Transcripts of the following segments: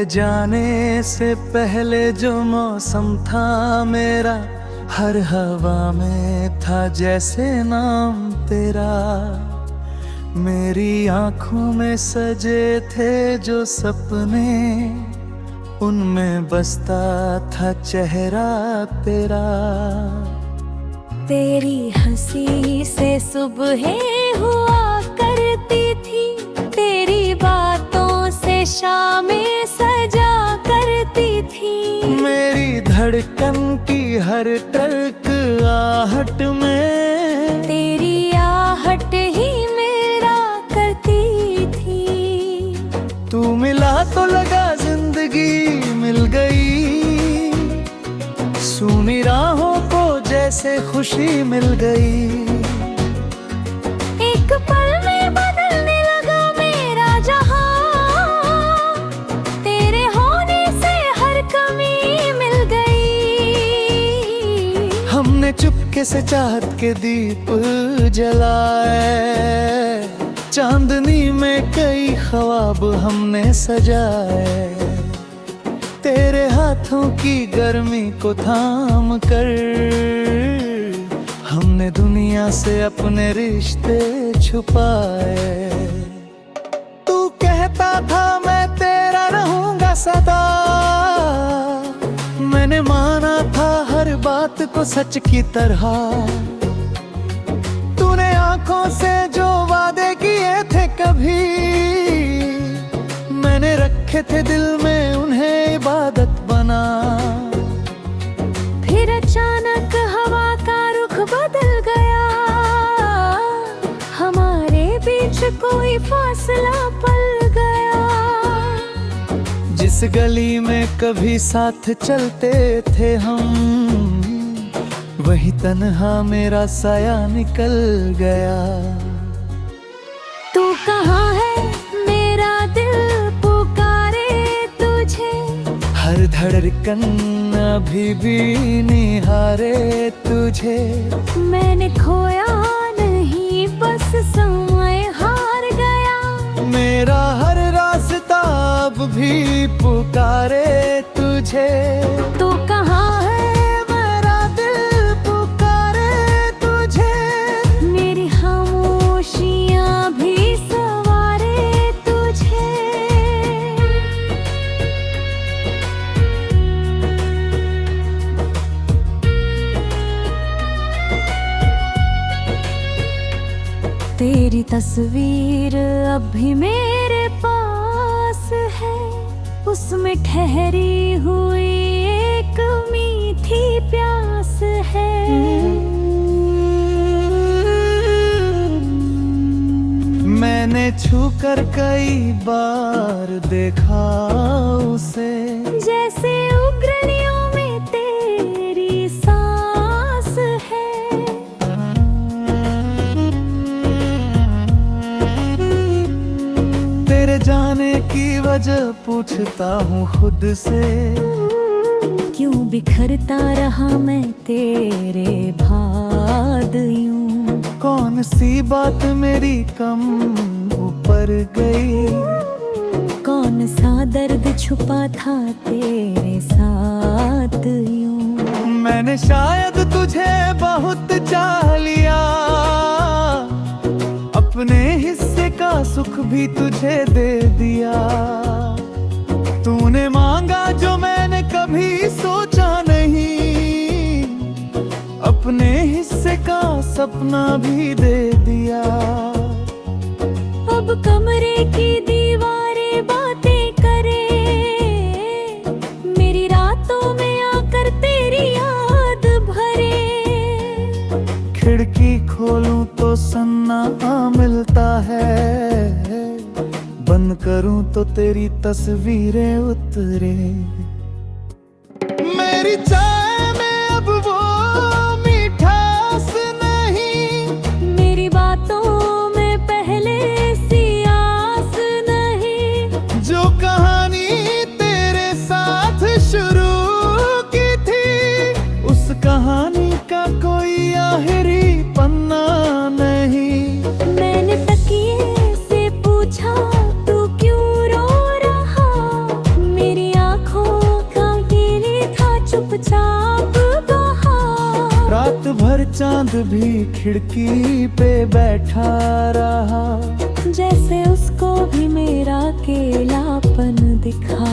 जाने से पहले जो मौसम था मेरा, हर हवा में था जैसे नाम तेरा। मेरी आंखों में सजे थे जो सपने, उनमें बसता था चेहरा तेरा। तेरी हंसी से सुबहें हुआ करती थी, तेरी बातों से शामें सजा करती थी। मेरी धड़कन की हर टर्क आहट में तेरी आहट ही मेरा करती थी। तू मिला तो लगा जिंदगी मिल गई, सुनी राहों को जैसे खुशी मिल गई। एक पल में बदलने लगा मेरा जहां, तेरे होने से हर कमी मिल गई। हमने चुपके से चाहत के दीप जलाए, चांदनी में कई ख्वाब हमने सजाए। तेरे हाथों की गर्मी को थाम कर हमने दुनिया से अपने रिश्ते छुपाए। तू कहता था मैं तेरा रहूंगा सदा, मैंने माना था हर बात को सच की तरह। तूने आंखों से जो वादे किए थे कभी, मैंने रखे थे दिल में उन्हें इबादत बना। फिर अचानक हवा का रुख बदल गया, हमारे बीच कोई फासला पल गया। जिस गली में कभी साथ चलते थे हम, वही तन्हा मेरा साया निकल गया। तू कहाँ है मेरा दिल पुकारे तुझे, हर धड़कन अभी भी निहारे तुझे। मैंने खोया नहीं बस समय हार गया। मेरा हर रास्ता अब भी पुकारे तुझे। तू कहाँ है मेरा दिल पुकारे तुझे। मेरी खामोशियाँ भी सवारे तुझे। तेरी तस्वीर अब भी मेरे पास है, उसमें ठहरी हुई एक मीठी प्यास है। मैंने छूकर कई बार देखा उसे, जैसे उंगलियों में तेरी सांस है। तेरे जाने की वजह पूछता हूँ खुद से, क्यों बिखरता रहा मैं तेरे बाद यूं। कौन सी बात मेरी कम ऊपर गई, कौन सा दर्द छुपा था तेरे साथ यूं। मैंने शायद तुझे बहुत चाह लिया, अपने हिस्से का सुख भी तुझे दे दिया। तूने मांगा जो मैंने कभी सोचा नहीं, अपने हिस्से का सपना भी दे दिया। अब कमरे की दीवारें बातें करे, मेरी रातों में आकर तेरी याद भरे। खिड़की खोलूं तो सन्नाटा मिलता है, बंद करूं तो तेरी तस्वीरें उतरे। मेरी चाय में अब वो मिठास नहीं, मेरी बातों में पहले सी आस नहीं। जो कहानी तेरे साथ शुरू की थी, उस कहानी का कोई आखिरी पन्ना नहीं। मैंने तकिए से पूछा तू क्यों रो रहा, मेरी भर चांद भी खिड़की पे बैठा रहा, जैसे उसको भी मेरा अकेलापन दिखा।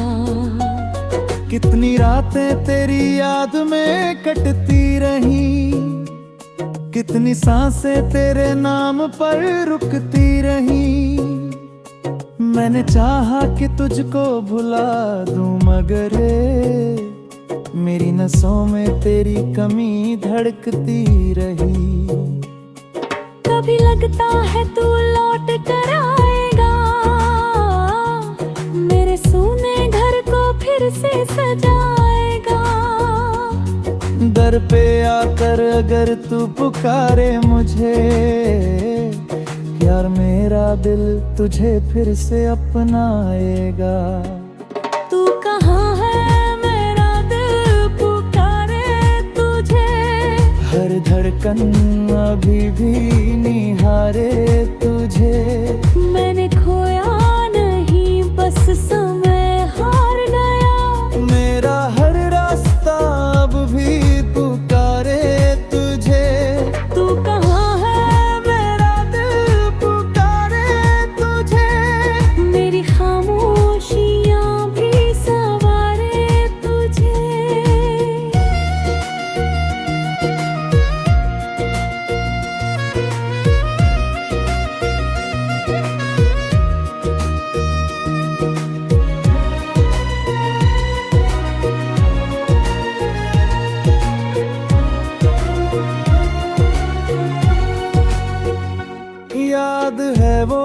कितनी रातें तेरी याद में कटती रही, कितनी सांसें तेरे नाम पर रुकती रही। मैंने चाहा कि तुझको भुला दूं, मगर मेरी नसों में तेरी कमी धड़कती रही। कभी लगता है तू लौट कर आएगा, मेरे सूने घर को फिर से सजाएगा। दर पे आकर अगर तू पुकारे मुझे, यार मेरा दिल तुझे फिर से अपनाएगा। तू कहाँ है मेरा दिल पुकारे तुझे, हर धड़कन अभी भी निहारे तुझे। मैंने खोया नहीं, बस समय हार गया। मेरा हर रास्ता अब भी पुकारे तुझे। तू कहाँ है मेरा दिल पुकारे तुझे, मेरी खामोशियाँ भी सवारे तुझे। याद है वो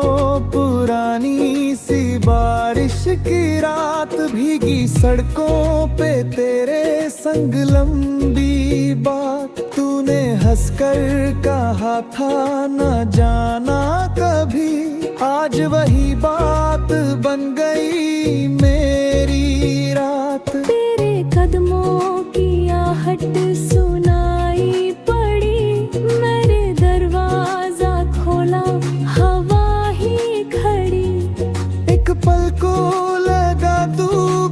पुरानी सी बारिश की रात, भीगी सड़कों पे तेरे संग लंबी बात। तूने हंसकर कहा था न जाना कभी, आज वही बात बन गई मेरी रात। तेरे कदमों की आहट सुनाई पड़ी, मैंने दरवाजा खोला, हवा ही खड़ी। एक पल को लगा तू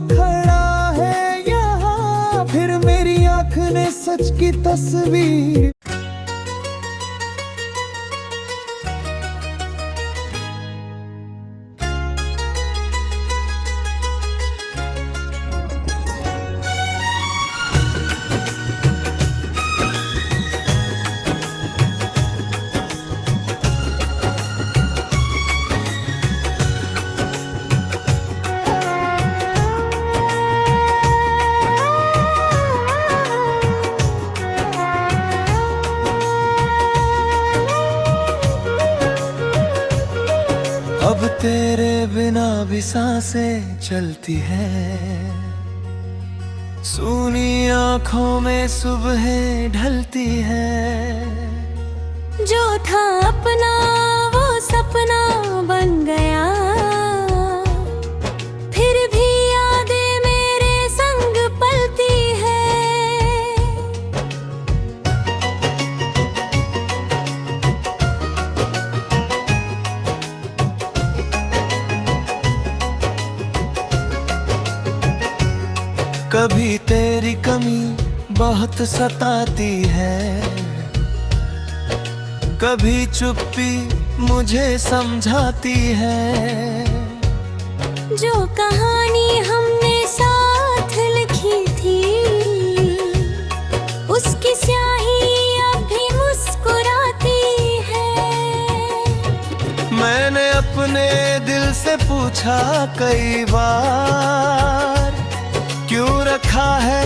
खड़ा है यहाँ, फिर मेरी आँख ने सच की तस्वीर। अब तेरे बिना भी सांसें चलती है, सूनी आँखों में सुबह ढलती है। जो था अपना वो सपना बन गया, फिर भी यादें मेरे संग पलती है। कभी तेरी कमी बहुत सताती है, कभी चुप्पी मुझे समझाती है। जो कहानी हमने साथ लिखी थी, उसकी स्याही अब भी मुस्कुराती है। मैंने अपने दिल से पूछा कई बार, क्यों रखा है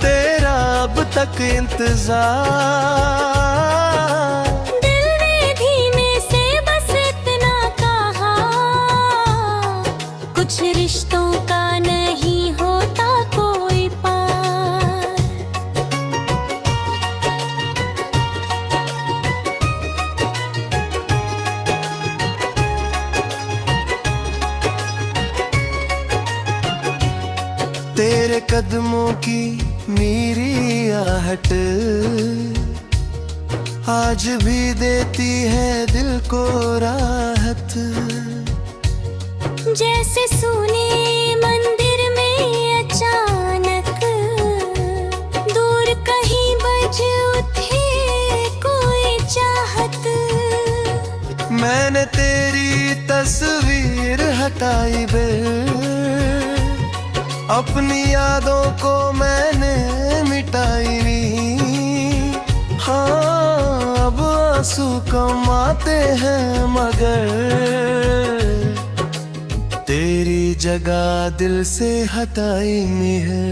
तेरा अब तक इंतजार। दिल ने धीमे से बस इतना कहा, कुछ रिश्तों का नहीं होता कोई पार। तेरे कदमों की मेरी आहट आज भी देती है दिल को राहत। जैसे सुने मंदिर में अचानक दूर कहीं बज उठे मैंने तेरी तस्वीर हटाई बे, अपनी यादों को मैंने मिटाई नी। हाँ अब आंसू कम आते हैं मगर तेरी जगह दिल से हटाई नहीं है।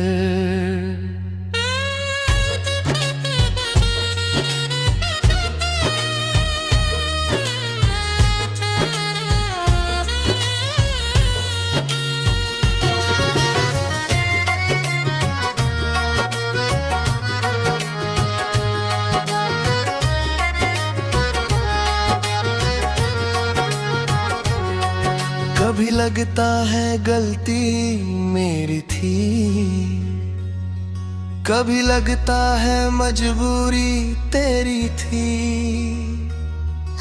कभी लगता है गलती मेरी थी, कभी लगता है मजबूरी तेरी थी।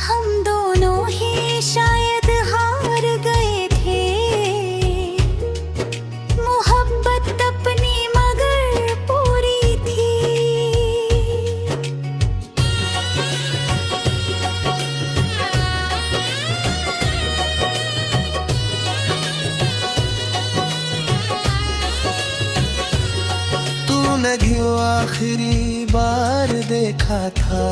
हम दोनों ही शायद हार गए थे, मोहब्बत अपनी मगर पूरी थी। तूने क्यों आखिरी बार देखा था,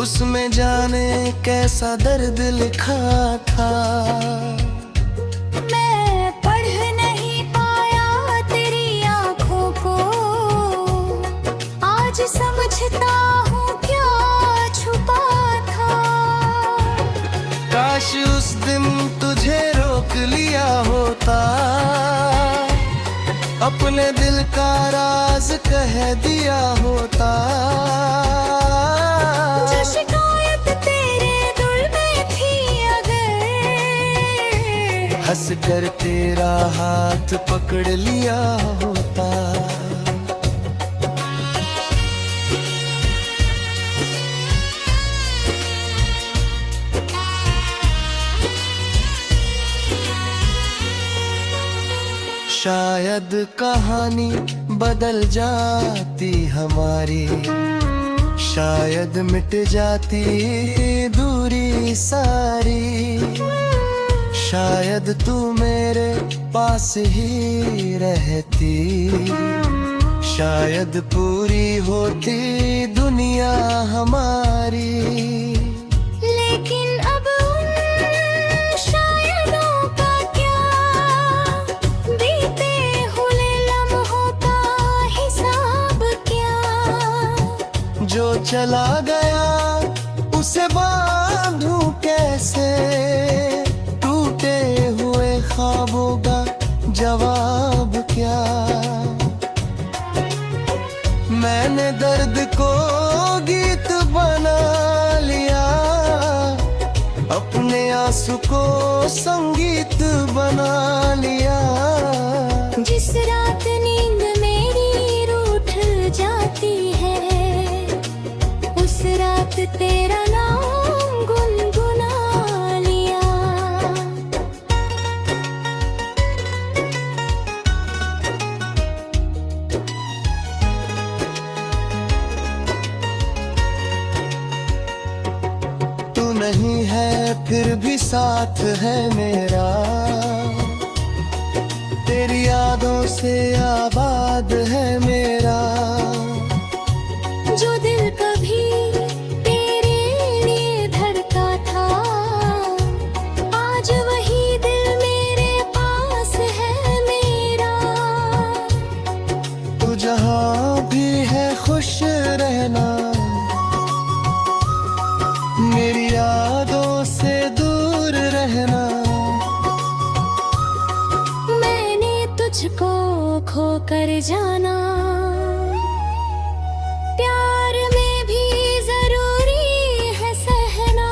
उसमें जाने कैसा दर्द लिखा था। मैं पढ़ नहीं पाया तेरी आंखों को, आज समझता हूँ क्या छुपा था। काश उस दिन तुझे रोक लिया होता, अपने दिल का राज कह दिया होता। जो शिकायत तेरे दिल में थी अगर, हंस कर तेरा हाथ पकड़ लिया होता। शायद कहानी बदल जाती हमारी, शायद मिट जाती दूरी सारी। शायद तू मेरे पास ही रहती, शायद पूरी होती दुनिया हमारी। लेकिन अब उन शायदों का क्या, बीते हुए लम्हों का हिसाब क्या। जो चला गया उसे बांधूं कैसे, टूटे हुए ख्वाबों का जवाब क्या। मैंने दर्द को गीत बना लिया, अपने आंसू को संगीत बना लिया। जिस रात नींद मेरी रूठ जाती है, उस रात तेरा नाम गुनगुना लिया। तू नहीं है फिर भी साथ है मेरा, तेरी यादों से आबाद है मेरा। जो दिल कभी तेरे लिए धड़का था, आज वही दिल मेरे पास है मेरा। तू जहाँ भी है खुश रहना, मेरी यादों से दूर रहना। मैंने तुझको खो कर जाना, प्यार में भी जरूरी है सहना।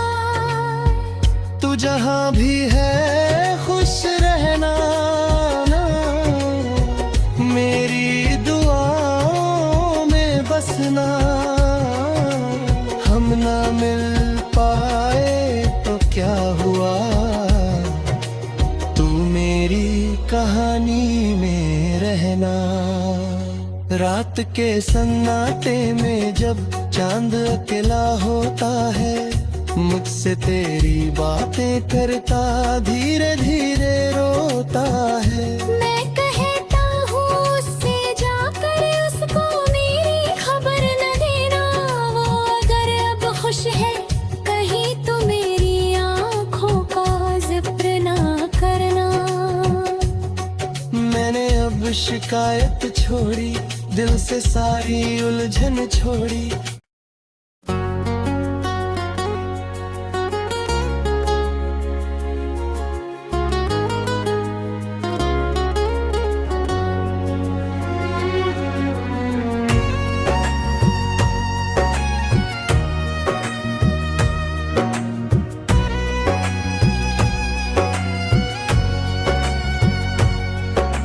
तू जहाँ भी है खुश रहना ना, मेरी दुआओं में बसना। हम ना मिल पाए तो क्या हुआ, तू मेरी कहानी में रहना। रात के सन्नाटे में जब चांद अकेला होता है, मुझसे तेरी बातें करता धीरे धीरे रोता है। मैं कहता हूँ उससे जाकर उसको मेरी खबर न देना, वो अगर अब खुश है कहीं तो मेरी आँखों का जिक्र ना करना। मैंने अब शिकायत छोड़ी, दिल से सारी उलझन छोड़ी।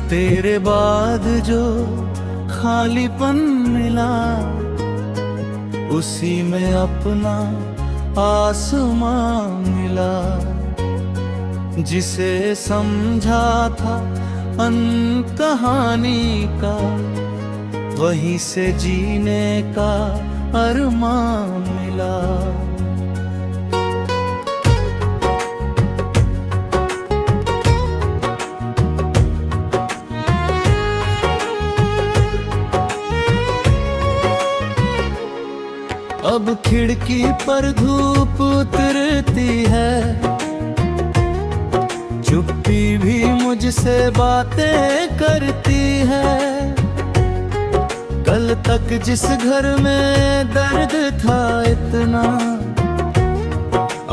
तेरे बाद जो खालीपन मिला, उसी में अपना आसमां मिला। जिसे समझा था अंत कहानी का, वहीं से जीने का अरमान मिला। अब खिड़की पर धूप उतरती है, चुप्पी भी मुझसे बातें करती है। कल तक जिस घर में दर्द था इतना,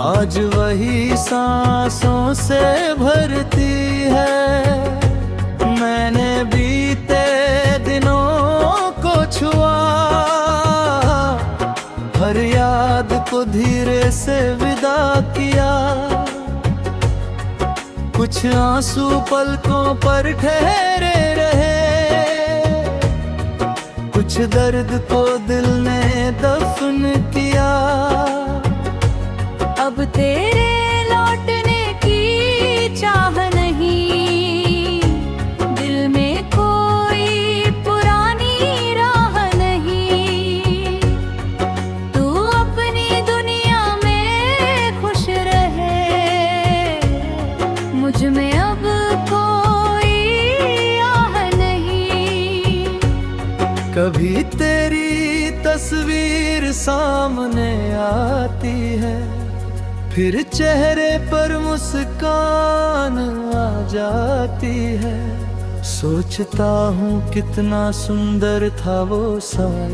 आज वही सांसों से भरती है। मैंने बीते दिनों को छुआ, हर याद को धीरे से विदा किया। कुछ आंसू पलकों पर ठहरे रहे, कुछ दर्द को दिल ने दफन किया। अब तेरे लौटने की चाह नहीं, दिल में कोई पुरानी राह नहीं। तू अपनी दुनिया में खुश रहे, मुझ में अब कोई आह नहीं। कभी तेरी तस्वीर सामने आती है, फिर चेहरे पर मुस्कान आ जाती है। सोचता हूँ कितना सुंदर था वो साल,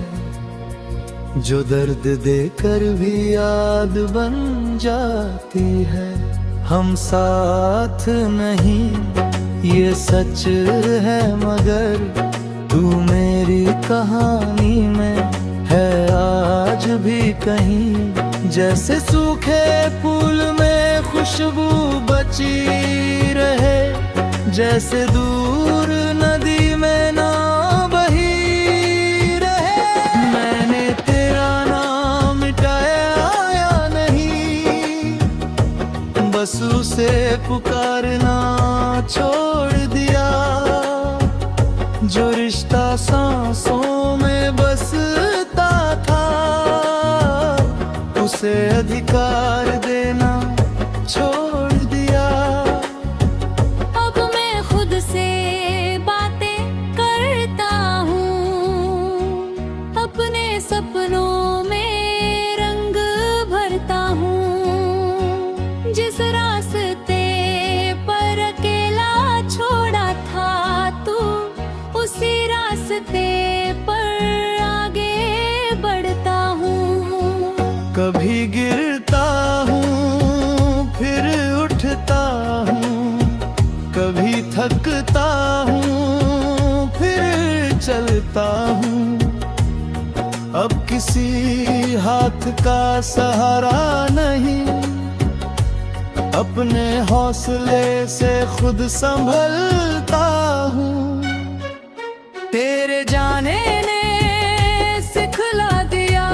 जो दर्द देकर भी याद बन जाती है। हम साथ नहीं ये सच है, मगर तू मेरी कहानी में है आज भी कहीं। जैसे सूखे फूल में खुशबू बची रहे, जैसे दूर नदी में ना बही रहे। मैंने तेरा नाम मिटाया या नहीं, बस उसे पुकारना छोड़ दिया। जो रिश्ता सांसों में बसता था, उसे अधिकार देना छोड़ दिया। अब मैं खुद से बातें करता हूँ, अपने सपनों में रंग भरता हूँ। जिस रास्ते पर अकेला छोड़ा था तू, उसी रास्ते पर आगे बढ़ता हूँ। कभी गिरता हूँ फिर उठता हूँ, कभी थकता हूँ फिर चलता हूँ। अब किसी हाथ का सहारा नहीं, अपने हौसले से खुद संभलता हूँ। तेरे जाने ने सिखला दिया,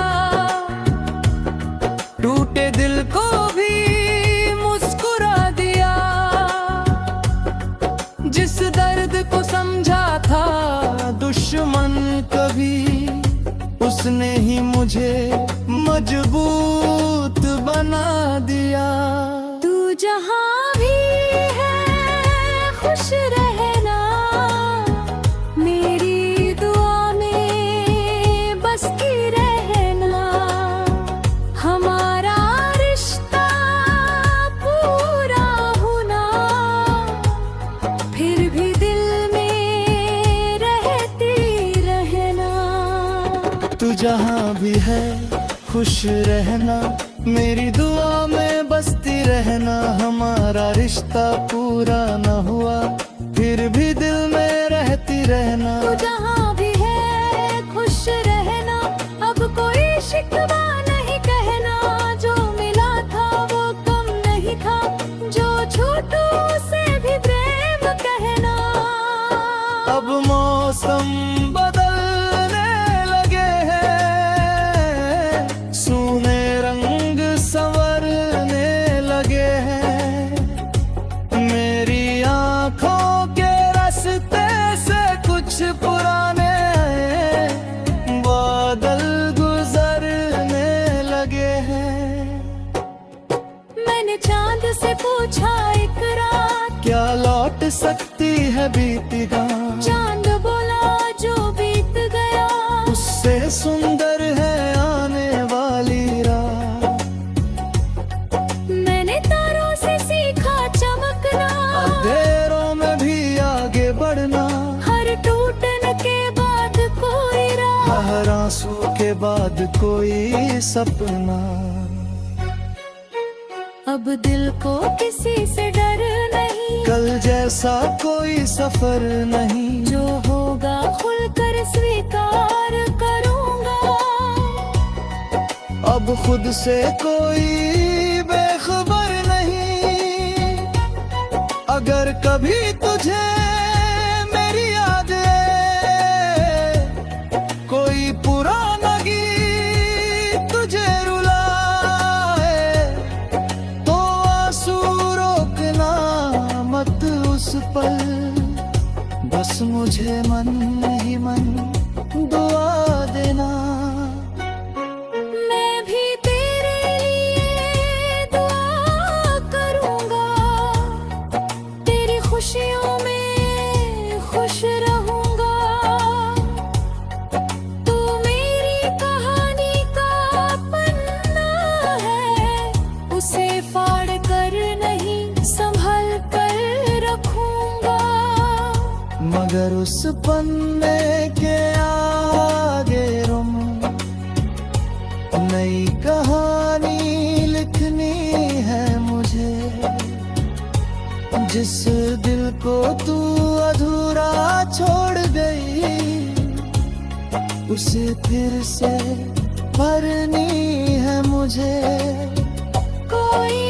टूटे दिल को भी मुस्कुरा दिया। जिस दर्द को समझा था दुश्मन कभी, उसने ही मुझे मजबूत बना बना दिया। तू जहाँ भी है खुश रहना, मेरी दुआ में बसती रहना। हमारा रिश्ता पूरा होना, फिर भी दिल में रहती रहना। तू जहाँ भी है खुश रहना, मेरी दुआ में बसती रहना। हमारा रिश्ता पूरा न हुआ, फिर भी दिल में रहती रहना। तू जहाँ भी है खुश रहना, अब कोई शिकवा नहीं कहना। जो मिला था वो कम नहीं था, जो छूटू से भी प्रेम कहना। अब मौसम बदलने लगे हैं, सूने रंग संवरने लगे हैं। मेरी आँखों के रास्ते से कुछ पुराने बादल गुजरने लगे हैं। मैंने चांद से पूछा एक रात, क्या लौट सकती है बीती रात? चांद बोला जो बीत गया उससे सुंदर है आने वाली रात। मैंने तारों से सीखा चमकना, अंधेरों में भी आगे बढ़ना। हर टूटने के बाद कोई राह, हर आंसू के बाद कोई सपना। अब दिल को किसी से डर नहीं, कल जैसा कोई सफर नहीं। जो होगा खुलकर स्वीकार करूंगा। अब खुद से कोई बेखबर नहीं, अगर कभी तुझे मेरी याद आए, कोई पुराना गीत तुझे रुलाए, तो आंसू रोकना मत उस पल। बस मुझे मन ही मन दुआ देना। मैं भी तेरे लिए दुआ करूंगा, तेरी खुशियों में खुश रहूंगा। तू मेरी कहानी का पन्ना है, उसे फाड़ कर नहीं संभल कर रखूंगा। मगर उस पन्ने के आगे रुम नई कहानी लिखनी है मुझे। जिस दिल को तू अधूरा छोड़ गई, उसे फिर से भरनी है मुझे। कोई